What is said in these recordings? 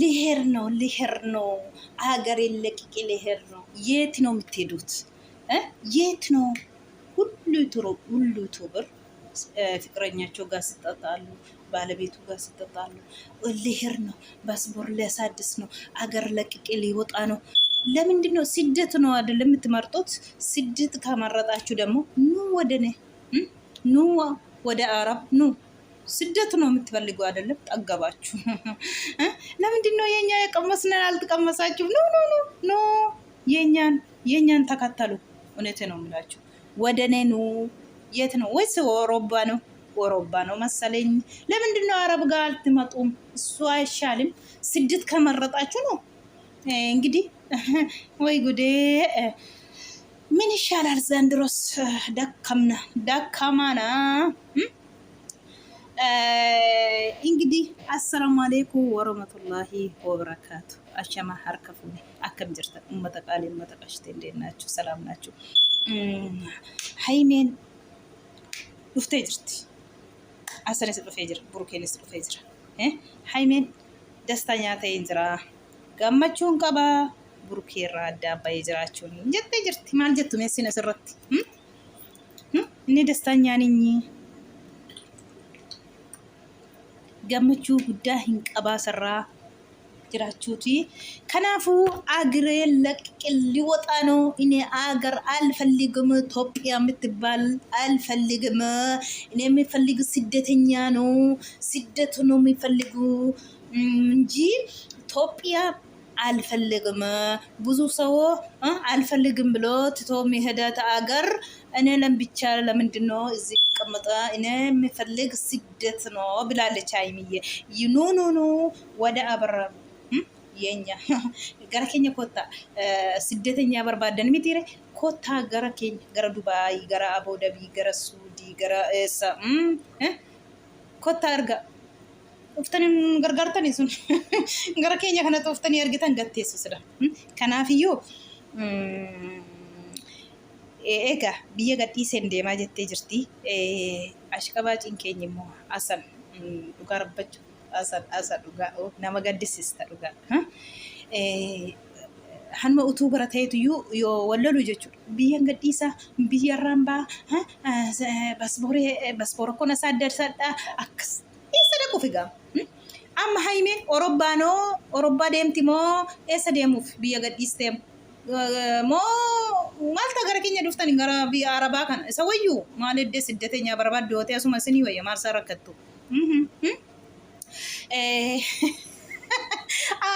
ሊሄር ነው አገር ለቅቄ ሊሄር ነው። የት ነው የምትሄዱት? የት ነው? ሁሉ ዩቱበር ፍቅረኛቸው ጋር ሲጠጣሉ፣ ባለቤቱ ጋር ሲጠጣሉ፣ ሊሄር ነው ፓስፖርት ሊያሳድስ ነው አገር ለቅቄ ሊወጣ ነው። ለምንድን ነው? ስደት ነው አይደለም የምትመርጡት? ስደት ከመረጣችሁ ደግሞ ኑ ወደ እኔ ኑ ወደ አረብ ኑ። ስደት ነው የምትፈልጉ አይደለም? ጠገባችሁ። ለምንድን ነው የኛ የቀመስነን አልተቀመሳችሁ? ኖ ኖ ኖ ኖ የኛን ተከተሉ። እውነቴ ነው የምላችሁ። ወደ እኔ ኑ። የት ነው? ወይስ ኦሮባ ነው? ኦሮባ ነው መሰለኝ። ለምንድን ነው አረብ ጋር አልትመጡም? እሱ አይሻልም? ስደት ከመረጣችሁ ነው እንግዲህ። ወይ ጉዴ! ምን ይሻላል ዘንድሮስ? ደካማና እንግዲህ አሰላሙ አለይኩም ወረህመቱላሂ ወበረካቱ። አሸማ ሀርከፉኒ አከም ጅርተ ኡመተቃሊ ኡመተቀሽቴ እንዴት ናችሁ? ሰላም ናችሁ? ሃይሜን ዱፍቴ ጅርቲ አሰነስ ዱፌ ጅር ቡሩኬንስ ዱፌ ጅር ሃይሜን ደስተኛ ተይን ጅራ ገመቹን ቀባ ቡሩኬራ አዳባይ ጅራችሁን ጀቴ ጅርቲ ማል ጀቱ ሜሲነ ስረት እኔ ደስተኛ ነኝ። ገመቹ ጉዳ ሂንቀባ ሰራ ጅራችሁቲ ከናፉ አገር ለቅቄ ሊወጣ ነው። እኔ አገር አልፈልግም፣ ኢትዮጵያ የምትባል አልፈልግም። እኔ የሚፈልግ ስደተኛ ነው፣ ስደት ነው የሚፈልጉ እንጂ ኢትዮጵያ አልፈልግም። ብዙ ሰው አልፈልግም ብሎ ትቶ የሚሄዳት አገር እኔ ለምብቻ ለምንድን ነው እዚህ ቀመጣ? እኔ የሚፈልግ ስደት ነው ብላለች ሃይሚዬ። ኑ ወደ አበራ የኛ ገረከኛ ኮታ ስደተኛ በርባደን ሚቲሬ ኮታ ገረከኛ ገረ ዱባይ ገረ አቡዳቢ ገረ ሱዲ ገረ እሳ ኮታ አርጋ ኡፍተን ገርጋርተን ይሱን ገረከኛ ከነ ኡፍተን ያርግተን ገቴሱ ስዳ ከናፍዮ ኤጋ ብየ ገዲሴን ዴማ ጀቴ ጅርቲ አሽቀባጭን ኬኝሞ አሰን ዱጋርበች አሰን ዱጋ nama gaddisiista dhugaa. Hanuma utuu barateetu yoo wallalu jechuudha. Biyyan gadhiisaa, biyyarraan baa, basboora kun isaa adda akkas eessa dhaquuf egaa? Amma Haimeen Orobbaa deemti moo eessa deemuuf biyya gadhiistee moo maalta gara keenya dhuftan gara biyya Arabaa kana isa wayyuu maal eddee siddateenyaa barbaaddu yoo ta'e asuma isinii wayya maal isaa rakkattu?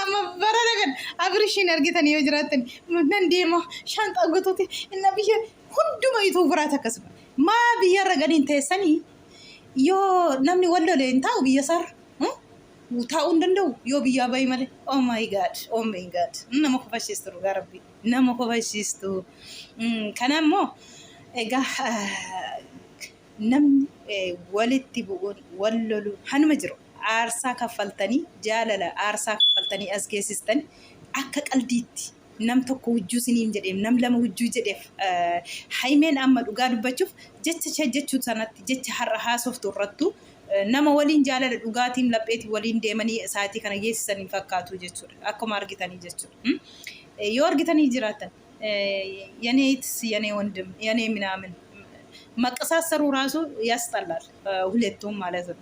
Ama baranagan abrishin argitanii yoo jiraatan nan deema shaanxaa gotooti inna biyya hunduma ituu biraata akkasuma maa biyyarra gadiin teessanii yoo namni wallole hin taa'u biyya isaarra taa'uu hin danda'u yoo biyyaa bahi malee. Oh my god nama kofashiistu dhugaa rabbi nama kofashiistu. Kanammoo egaa namni walitti bu'uun wallolu hanuma jiru. Aarsaa kaffaltanii jaalala aarsaa kaffaltanii as geessistanii akka qaldiitti nam tokko wujjuu siniin jedheef nam lama wujjuu jedheef Haimeen amma dhugaa dubbachuuf jecha jechuu sanatti jecha har'a haasoftu irrattu nama waliin jaalala dhugaatiin lapheetii waliin deemanii isaatii kana geessisanii fakkaatu jechuudha. Akkuma argitanii jechuudha. Yoo argitanii jiraatan የኔ ወንድም የኔ ምናምን መቀሳሰሩ ራሱ ያስጠላል። ሁለቱም ማለት ነው።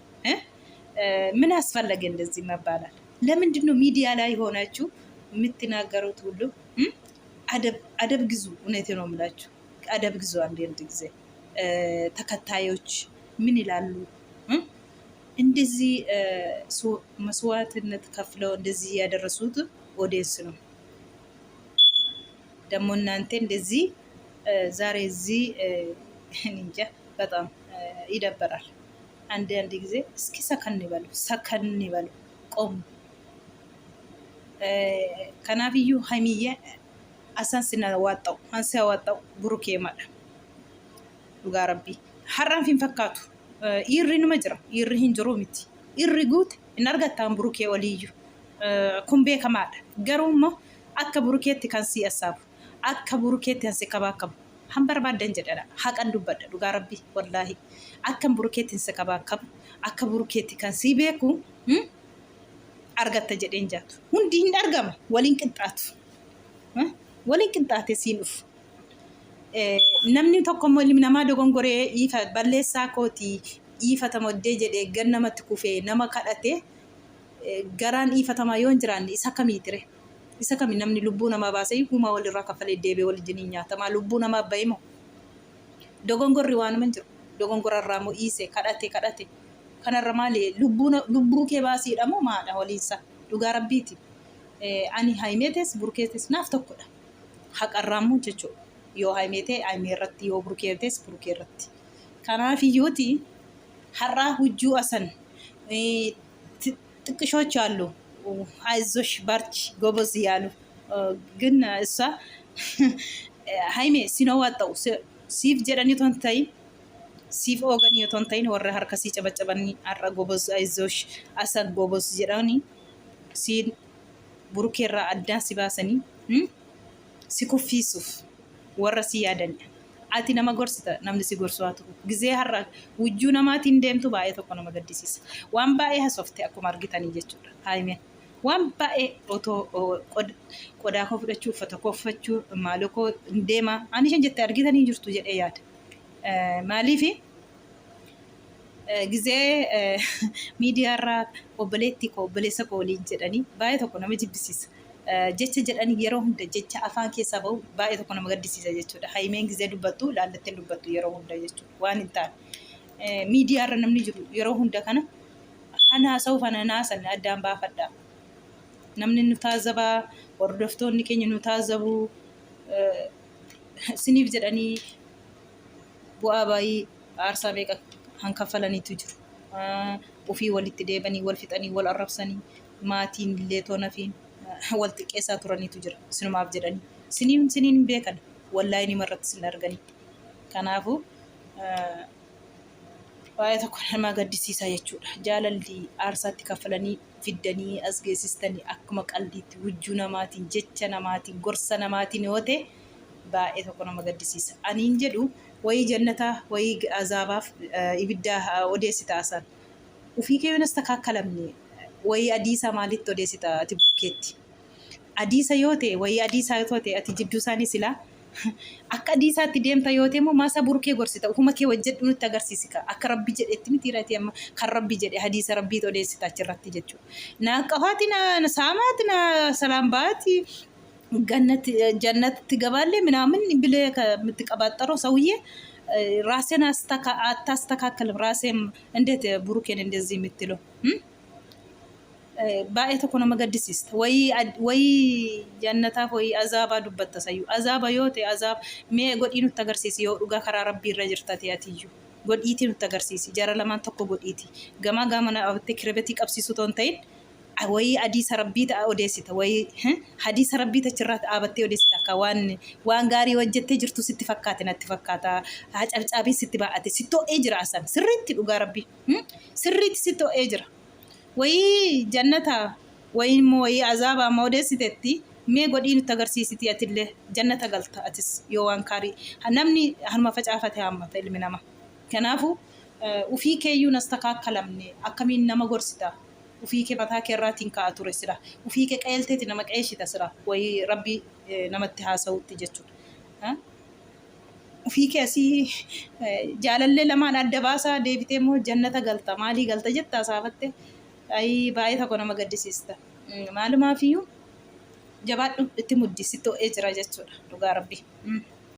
ምን አስፈለገ እንደዚህ መባላል? ለምንድን ነው ሚዲያ ላይ ሆናችሁ የምትናገሩት ሁሉ? አደብ ግዙ። እውነቴ ነው የምላችሁ፣ አደብ ግዙ። አንድ ጊዜ ተከታዮች ምን ይላሉ? እንደዚህ መስዋዕትነት ከፍለው እንደዚህ ያደረሱት ኦዲየንስ ነው። ደግሞ እናንተ እንደዚህ ዛሬ እዚህ እንጃ በጣም ይደበራል። አንድ ጊዜ እስኪ ሰከን ይበሉ ቆሙ። ከናብዩ ሃይሚዬ አሳንስና ዋጣው አንሳ ዋጣው ብሩኬ ማዳ ዱጋ ረቢ ሐራን ፊን ፈካቱ ይሪን መጅራ ይሪን ጅሮ ሚቲ ይሪ ጉት እናርጋታን ብሩኬ ወልዩ ኩምቤ ከማዳ ገሩሞ አከ ብሩኬት ካንሲ ያሳቡ አከ ብሩኬት ያንሲ ከባከቡ hambar badan jedhadha haqan dubbadha dhugaa rabbi wallahi akkam burukeetiin si kabaakabu akka burukeetti kan si beeku argatta jedheen jaatu. Hundi hin argama waliin qixxaatu. Waliin qixxaate siin dhufu. Namni tokko immoo ilmi namaa dogongoree ifa balleessaa kootii ifatama oddee jedhee gan namatti kufee nama kadhate garaan ifatamaa yoo hin jiraanne isa kamiitire? Isa kami namni lubbuu namaa baasee huma walirraa kafalee deebee waliin nyaatamaa lubbuu namaa baay'imo. Dogongorri waan man jiru. Dogongorarraa moo dhiise kadhate. Kanarra maali lubbuu kee baasiidha moo maadha waliinsa dhugaa rabbiiti. Ani haimeetes burkeetes naaf tokkodha. Haqarraa moo jechuudha. Yoo haimeetee haimee irratti yoo burkeetes burkee irratti. Kanaaf iyyuuti har'aa hujjuu asan ጥቅሾች አሉ አይዞሽ ባርች ጎበዝ ያሉ ግን እሷ ሃይሜ ሲኖዋጣው ሲፍ ጀዳኒ ቶንታይ ሲፍ ኦጋኒ ቶንታይ ወረ ሀርከሲ ጨበጨበኒ አራ ጎበዝ አይዞሽ አሳን ጎበዝ ጀዳኒ ሲን ቡሩኬራ አዳ ሲባሰኒ ሲኩፊሱፍ ወረ ሲያደን አቲ nama gorsita namni si gorsuatu gizee har'a wujjuu namaatiin deemtu baay'ee tokko nama gaddisiisa waan baay'ee hasofte akkuma argitanii jechuudha haimeen waan baay'ee otoo qodaa koo fudhachuu uffata koo uffachuu maaloo koo deema ani shan jettee argitanii jirtu jedhee yaada maaliifi gizee miidiyaarraa obboleetti koo obboleessa koo waliin jedhanii baay'ee tokko nama jibbisiisa. Jecha jedhanii yeroo hunda jecha afaan keessaa bahu baay'ee tokko nama gaddisiisa jechuudha. Haimeen gizee dubbattu laallattee dubbattu yeroo hunda jechuudha. Waan hin taane miidiyaarra namni jiru yeroo hunda kana haasa'uuf naasan addaan baafadhaa. Namni nu taazabaa hordoftoonni keenya nu taazabuu siniif jedhanii bu'aa baay'ee aarsaa meeqa hankaffalaniitu jiru. Ofii walitti deebanii wal fixanii wal arrabsanii maatiin illee toonafiin. Wal xiqqeessaa turaniitu jira sinumaaf jedhanii siniin beekan wallaahi nima irratti sin arganii kanaafuu baay'ee tokko nama gaddisiisa jechuudha jaalalli aarsaatti kaffalanii fiddanii as geessistanii akkuma qaldiitti wujjuu namaatiin jecha namaatiin gorsa namaatiin yoo ta'e baay'ee tokko nama gaddisiisa aniin jedhu wayii jannataa wayii azaabaaf ibiddaa odeessita asan ufii keewwanas takkaakkalamne wayii adiisaa maalitti odeessita ati burkeetti adiisa yoo ta'e wayii adiisaa yoo ta'e ati jidduu isaanii silaa akka adiisaatti deemta yoo ta'e immoo maasa burkee gorsita ufuma kee wajjedhu nutti agarsiisika akka rabbi jedhetti miti irratti amma kan rabbi jedhe hadiisa rabbiitu odeessita achirratti jechuudha naaqafaati na saamaati na salaambaati jannatti gabaallee ምናምን ብለህ ከምትቀባጠረው ሰውዬ ራሴን አታስተካከልም ራሴም እንዴት ብሩኬን እንደዚህ የምትለው baay'ee tokko nama gaddisiista wayii jannataaf wayii azaabaa dubbatta sayyu azaaba yoo ta'e azaab mee godhii nutti agarsiisi yoo dhugaa karaa rabbii irra jirta ta'atiyyuu godhiitii nutti agarsiisi jara lamaan tokko godhiiti gamaa gaamana abattee kirebetii qabsiisu toon ta'in wayii hadiisa rabbii ta'a odeessita wayii hadiisa rabbii tachirraa dhaabattee odeessita akka waan gaarii hojjettee jirtu sitti fakkaate natti fakkaata cabcaabii sitti baa'ate sitti ho'ee jira asan sirriitti dhugaa rabbii sirriitti sitti ho'ee jira wayii jannata wayii immoo wayii azaabaa odeessiteetti mee godhii nutti agarsiisiti atillee jannata galta atis yoo waan gaarii namni harma facaafate hammata ilmi namaa kanaafuu ufii keeyyuu nas takkaakkalamne akkamiin nama gorsita ufii kee mataa kee irraatiin ka'a ture sira ufii kee qayeelteeti nama qayeeshita sira wayii rabbii namatti haasa'utti jechuudha ufii kee asii jaalallee lamaan adda baasaa deebitee immoo jannata galta maalii galta jettaa saafatte ay baay'ee tokko nama gaddisiista maalumaaf iyyuu jabaadhu itti muddisittoo jira jechuudha dhugaa rabbii